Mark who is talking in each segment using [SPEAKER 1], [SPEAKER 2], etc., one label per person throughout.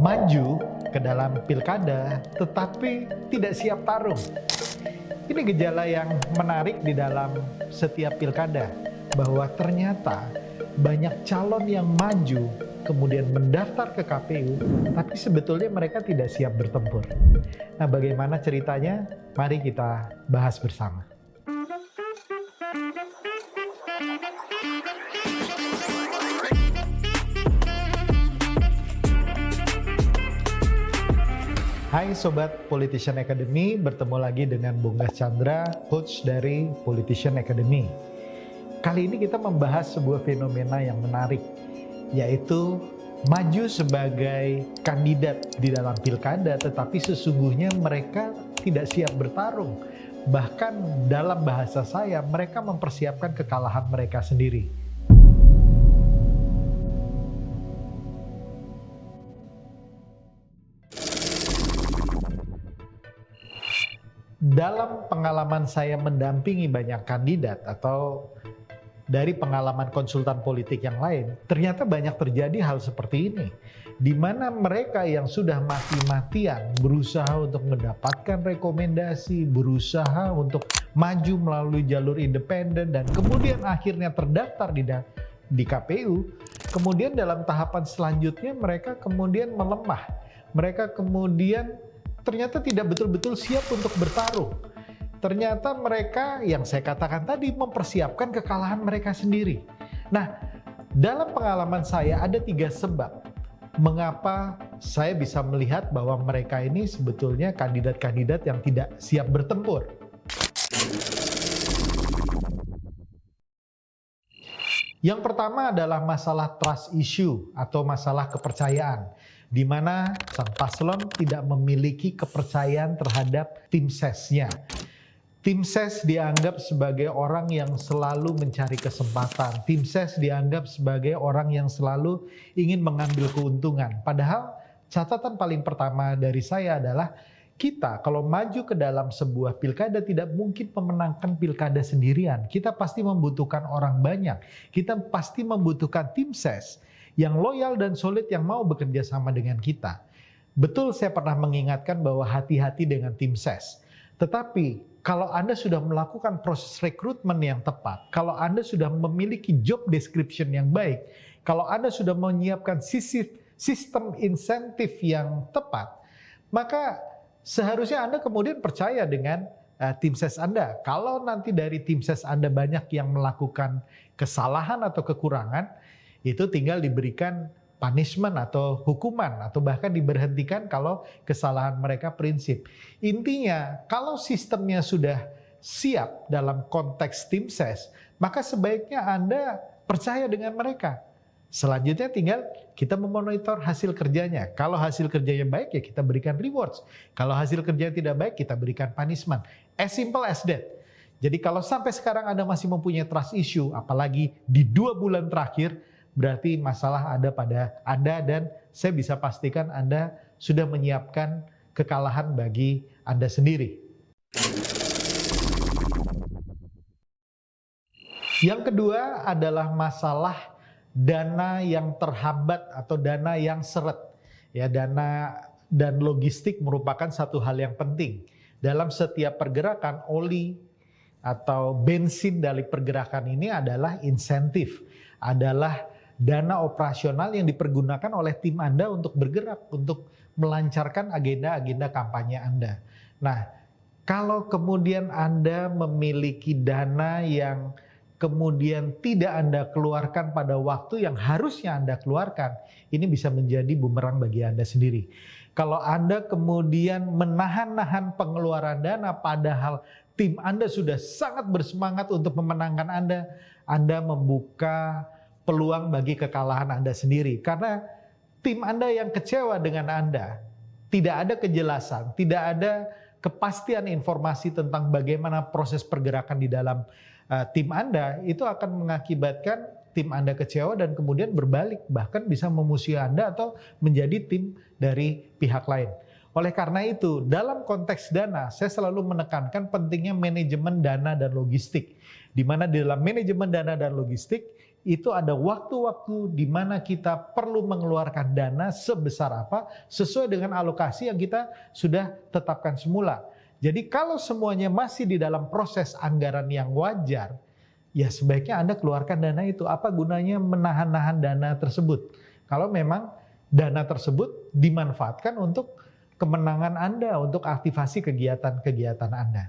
[SPEAKER 1] maju ke dalam pilkada tetapi tidak siap tarung. Ini gejala yang menarik di dalam setiap pilkada, bahwa ternyata banyak calon yang maju kemudian mendaftar ke KPU, tapi sebetulnya mereka tidak siap bertempur. Nah, bagaimana ceritanya? Mari kita bahas bersama. Hai Sobat Politician Academy, bertemu lagi dengan Bung Gas Chandra, coach dari Politician Academy. Kali ini kita membahas sebuah fenomena yang menarik, yaitu maju sebagai kandidat di dalam pilkada, tetapi sesungguhnya mereka tidak siap bertarung. Bahkan dalam bahasa saya, mereka mempersiapkan kekalahan mereka sendiri. Dalam pengalaman saya mendampingi banyak kandidat atau dari pengalaman konsultan politik yang lain, ternyata banyak terjadi hal seperti ini, di mana mereka yang sudah mati-matian berusaha untuk mendapatkan rekomendasi, berusaha untuk maju melalui jalur independen, dan kemudian akhirnya terdaftar di KPU, kemudian dalam tahapan selanjutnya mereka kemudian melemah, mereka kemudian ternyata tidak betul-betul siap untuk bertarung. Ternyata mereka, yang saya katakan tadi, mempersiapkan kekalahan mereka sendiri. Nah, dalam pengalaman saya ada 3 sebab mengapa saya bisa melihat bahwa mereka ini sebetulnya kandidat-kandidat yang tidak siap bertempur. Yang pertama adalah masalah trust issue atau masalah kepercayaan, di mana sang paslon tidak memiliki kepercayaan terhadap tim sesnya. Tim ses dianggap sebagai orang yang selalu mencari kesempatan. Tim ses dianggap sebagai orang yang selalu ingin mengambil keuntungan. Padahal catatan paling pertama dari saya adalah kita kalau maju ke dalam sebuah pilkada tidak mungkin memenangkan pilkada sendirian. Kita pasti membutuhkan orang banyak. Kita pasti membutuhkan tim ses yang loyal dan solid yang mau bekerja sama dengan kita. Betul, saya pernah mengingatkan bahwa hati-hati dengan tim ses. Tetapi kalau Anda sudah melakukan proses rekrutmen yang tepat, kalau Anda sudah memiliki job description yang baik, kalau Anda sudah menyiapkan sistem insentif yang tepat, maka seharusnya Anda kemudian percaya dengan tim ses Anda. Kalau nanti dari tim ses Anda banyak yang melakukan kesalahan atau kekurangan, itu tinggal diberikan punishment atau hukuman, atau bahkan diberhentikan kalau kesalahan mereka prinsip. Intinya, kalau sistemnya sudah siap dalam konteks tim ses, maka sebaiknya Anda percaya dengan mereka. Selanjutnya tinggal kita memonitor hasil kerjanya. Kalau hasil kerjanya baik, ya kita berikan rewards. Kalau hasil kerjanya tidak baik, kita berikan punishment. As simple as that. Jadi kalau sampai sekarang Anda masih mempunyai trust issue, apalagi di 2 bulan terakhir, berarti masalah ada pada Anda, dan saya bisa pastikan Anda sudah menyiapkan kekalahan bagi Anda sendiri. Yang kedua adalah masalah dana yang terhambat atau dana yang seret. Ya, dana dan logistik merupakan satu hal yang penting. Dalam setiap pergerakan, oli atau bensin dari pergerakan ini adalah insentif, adalah dana operasional yang dipergunakan oleh tim Anda untuk bergerak, untuk melancarkan agenda-agenda kampanye Anda. Nah, kalau kemudian Anda memiliki dana yang kemudian tidak Anda keluarkan pada waktu yang harusnya Anda keluarkan, ini bisa menjadi bumerang bagi Anda sendiri. Kalau Anda kemudian menahan-nahan pengeluaran dana padahal tim Anda sudah sangat bersemangat untuk memenangkan Anda membuka peluang bagi kekalahan Anda sendiri. Karena tim Anda yang kecewa dengan Anda, tidak ada kejelasan, tidak ada kepastian informasi tentang bagaimana proses pergerakan di dalam tim Anda, itu akan mengakibatkan tim Anda kecewa dan kemudian berbalik, bahkan bisa memusuhi Anda atau menjadi tim dari pihak lain. Oleh karena itu, dalam konteks dana, saya selalu menekankan pentingnya manajemen dana dan logistik. Di mana di dalam manajemen dana dan logistik, itu ada waktu-waktu di mana kita perlu mengeluarkan dana sebesar apa sesuai dengan alokasi yang kita sudah tetapkan semula. Jadi kalau semuanya masih di dalam proses anggaran yang wajar, ya sebaiknya Anda keluarkan dana itu. Apa gunanya menahan-nahan dana tersebut? Kalau memang dana tersebut dimanfaatkan untuk kemenangan Anda, untuk aktivasi kegiatan-kegiatan Anda.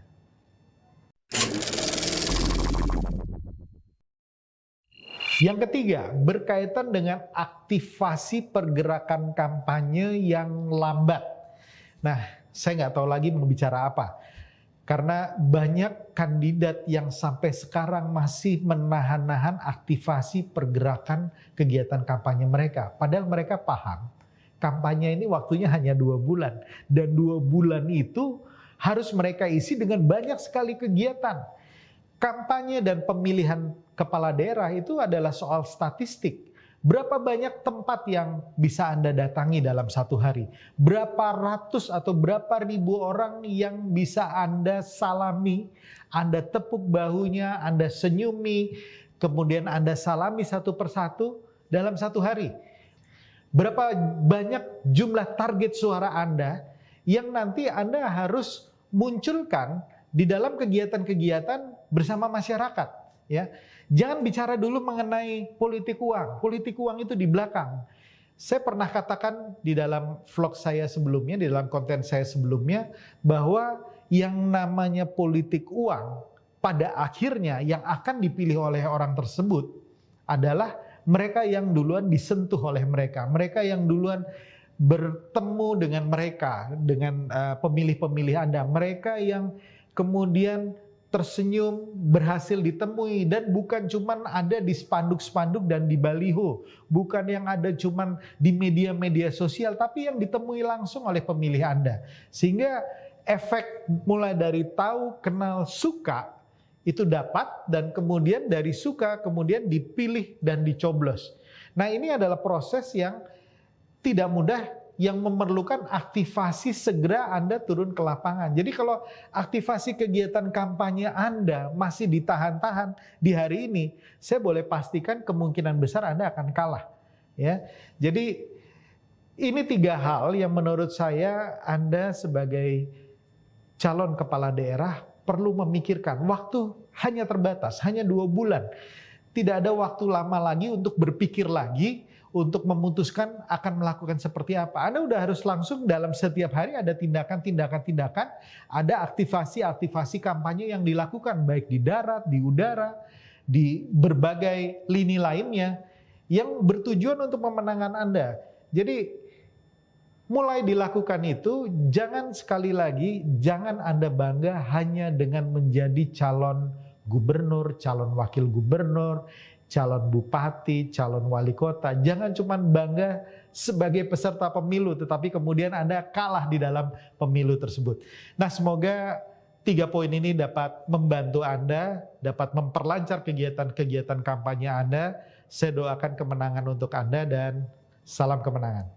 [SPEAKER 1] Yang ketiga, berkaitan dengan aktivasi pergerakan kampanye yang lambat. Nah, saya nggak tahu lagi mau bicara apa. Karena banyak kandidat yang sampai sekarang masih menahan-nahan aktivasi pergerakan kegiatan kampanye mereka. Padahal mereka paham, kampanye ini waktunya hanya 2 bulan. Dan 2 bulan itu harus mereka isi dengan banyak sekali kegiatan. Kampanye dan pemilihan kepala daerah itu adalah soal statistik. Berapa banyak tempat yang bisa Anda datangi dalam satu hari? Berapa ratus atau berapa ribu orang yang bisa Anda salami, Anda tepuk bahunya, Anda senyumi, kemudian Anda salami satu persatu dalam satu hari? Berapa banyak jumlah target suara Anda yang nanti Anda harus munculkan di dalam kegiatan-kegiatan bersama masyarakat, ya. Jangan bicara dulu mengenai politik uang. Politik uang itu di belakang. Saya pernah katakan di dalam vlog saya sebelumnya, di dalam konten saya sebelumnya, bahwa yang namanya politik uang pada akhirnya yang akan dipilih oleh orang tersebut adalah mereka yang duluan disentuh oleh mereka, mereka yang duluan bertemu dengan mereka, dengan pemilih-pemilih Anda, mereka yang kemudian tersenyum, berhasil ditemui, dan bukan cuman ada di spanduk-spanduk dan di baliho, bukan yang ada cuman di media-media sosial, tapi yang ditemui langsung oleh pemilih Anda. Sehingga efek mulai dari tahu, kenal, suka itu dapat, dan kemudian dari suka kemudian dipilih dan dicoblos. Nah, ini adalah proses yang tidak mudah, yang memerlukan aktivasi segera Anda turun ke lapangan. Jadi kalau aktivasi kegiatan kampanye Anda masih ditahan-tahan di hari ini, saya boleh pastikan kemungkinan besar Anda akan kalah. Ya, jadi ini 3 hal yang menurut saya Anda sebagai calon kepala daerah perlu memikirkan. Waktu hanya terbatas, hanya 2 bulan. Tidak ada waktu lama lagi untuk berpikir lagi, untuk memutuskan akan melakukan seperti apa. Anda udah harus langsung dalam setiap hari ada tindakan-tindakan, ada aktivasi-aktivasi kampanye yang dilakukan baik di darat, di udara, di berbagai lini lainnya yang bertujuan untuk memenangkan Anda. Jadi mulai dilakukan itu, jangan sekali lagi, jangan Anda bangga hanya dengan menjadi calon gubernur, calon wakil gubernur, calon bupati, calon wali kota. Jangan cuma bangga sebagai peserta pemilu, tetapi kemudian Anda kalah di dalam pemilu tersebut. Nah, semoga 3 poin ini dapat membantu Anda, dapat memperlancar kegiatan-kegiatan kampanye Anda. Saya doakan kemenangan untuk Anda dan salam kemenangan.